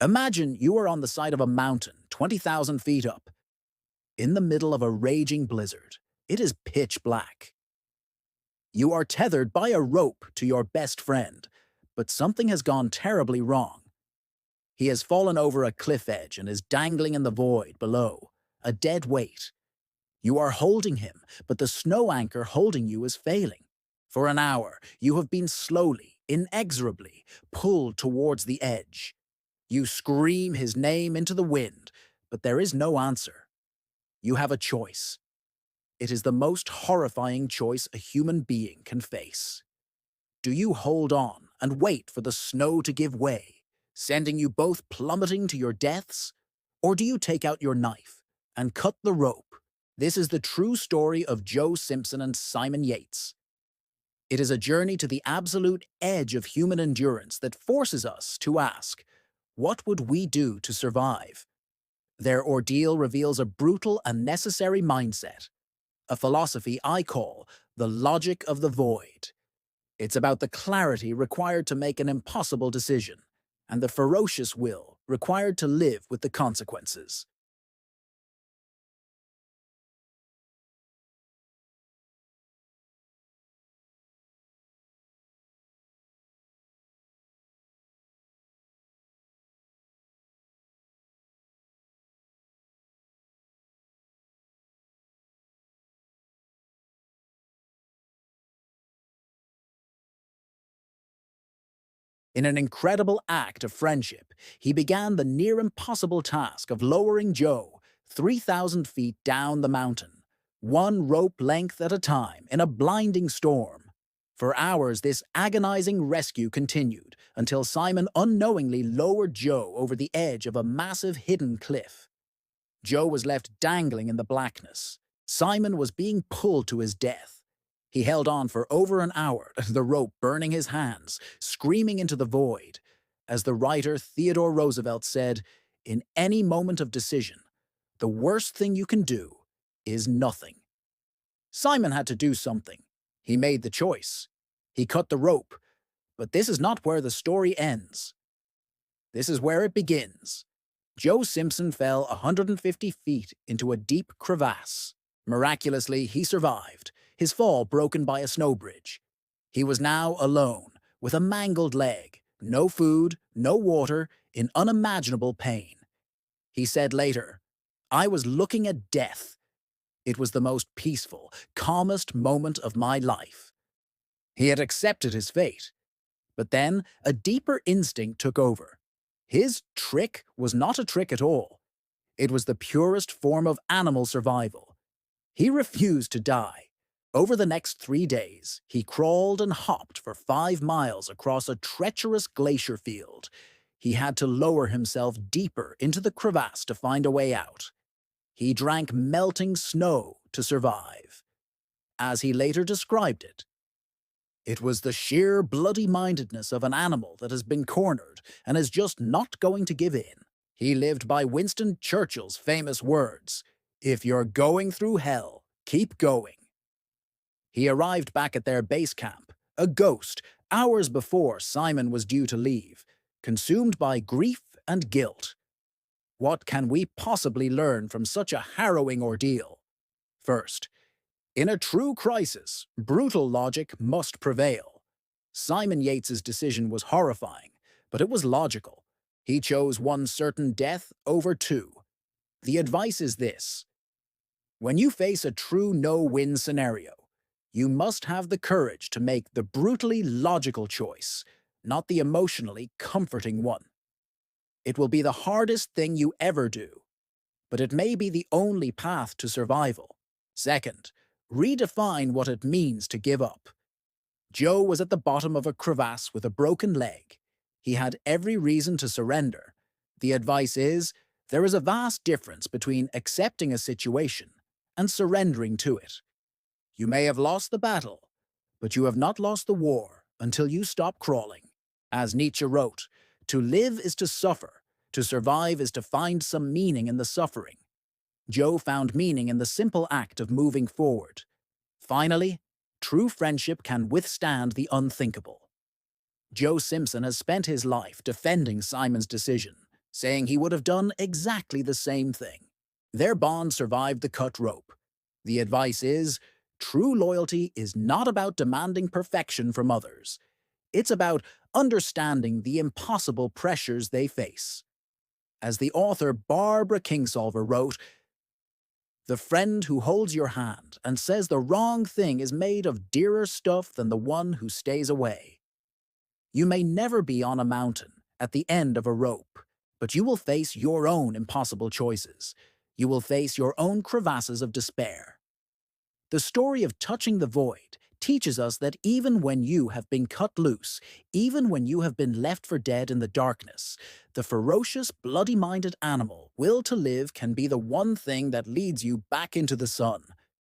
Imagine you are on the side of a mountain 20,000 feet up, in the middle of a raging blizzard. It is pitch black. You are tethered by a rope to your best friend, but something has gone terribly wrong. He has fallen over a cliff edge and is dangling in the void below, a dead weight. You are holding him, but the snow anchor holding you is failing. For an hour, you have been slowly, inexorably pulled towards the edge. You scream his name into the wind, but there is no answer. You have a choice. It is the most horrifying choice a human being can face. Do you hold on and wait for the snow to give way, sending you both plummeting to your deaths? Or do you take out your knife and cut the rope? This is the true story of Joe Simpson and Simon Yates. It is a journey to the absolute edge of human endurance that forces us to ask, what would we do to survive? Their ordeal reveals a brutal and necessary mindset, a philosophy I call the logic of the void. It's about the clarity required to make an impossible decision, and the ferocious will required to live with the consequences. In an incredible act of friendship, he began the near impossible task of lowering Joe 3,000 feet down the mountain, one rope length at a time in a blinding storm. For hours, this agonizing rescue continued until Simon unknowingly lowered Joe over the edge of a massive hidden cliff. Joe was left dangling in the blackness. Simon was being pulled to his death. He held on for over an hour, the rope burning his hands, screaming into the void. As the writer Theodore Roosevelt said, in any moment of decision, the worst thing you can do is nothing. Simon had to do something. He made the choice. He cut the rope. But this is not where the story ends. This is where it begins. Joe Simpson fell 150 feet into a deep crevasse. Miraculously, he survived, his fall broken by a snow bridge. He was now alone, with a mangled leg, no food, no water, in unimaginable pain. He said later, "I was looking at death. It was the most peaceful, calmest moment of my life." He had accepted his fate. But then a deeper instinct took over. His trick was not a trick at all. It was the purest form of animal survival. He refused to die. Over the next 3 days, he crawled and hopped for 5 miles across a treacherous glacier field. He had to lower himself deeper into the crevasse to find a way out. He drank melting snow to survive. As he later described it was the sheer bloody-mindedness of an animal that has been cornered and is just not going to give in. He lived by Winston Churchill's famous words, "If you're going through hell, keep going." He arrived back at their base camp, a ghost, hours before Simon was due to leave, consumed by grief and guilt. What can we possibly learn from such a harrowing ordeal? First, in a true crisis, brutal logic must prevail. Simon Yates's decision was horrifying, but it was logical. He chose one certain death over two. The advice is this: when you face a true no-win scenario, you must have the courage to make the brutally logical choice, not the emotionally comforting one. It will be the hardest thing you ever do, but it may be the only path to survival. Second, redefine what it means to give up. Joe was at the bottom of a crevasse with a broken leg. He had every reason to surrender. The advice is, there is a vast difference between accepting a situation and surrendering to it. You may have lost the battle, but you have not lost the war until you stop crawling. As Nietzsche wrote, to live is to suffer, to survive is to find some meaning in the suffering. Joe found meaning in the simple act of moving forward. Finally, true friendship can withstand the unthinkable. Joe Simpson has spent his life defending Simon's decision, saying he would have done exactly the same thing. Their bond survived the cut rope. The advice is, true loyalty is not about demanding perfection from others. It's about understanding the impossible pressures they face. As the author Barbara Kingsolver wrote, "The friend who holds your hand and says the wrong thing is made of dearer stuff than the one who stays away." You may never be on a mountain at the end of a rope, but you will face your own impossible choices. You will face your own crevasses of despair. The story of Touching the Void teaches us that even when you have been cut loose, even when you have been left for dead in the darkness, the ferocious, bloody-minded animal, will to live, can be the one thing that leads you back into the sun,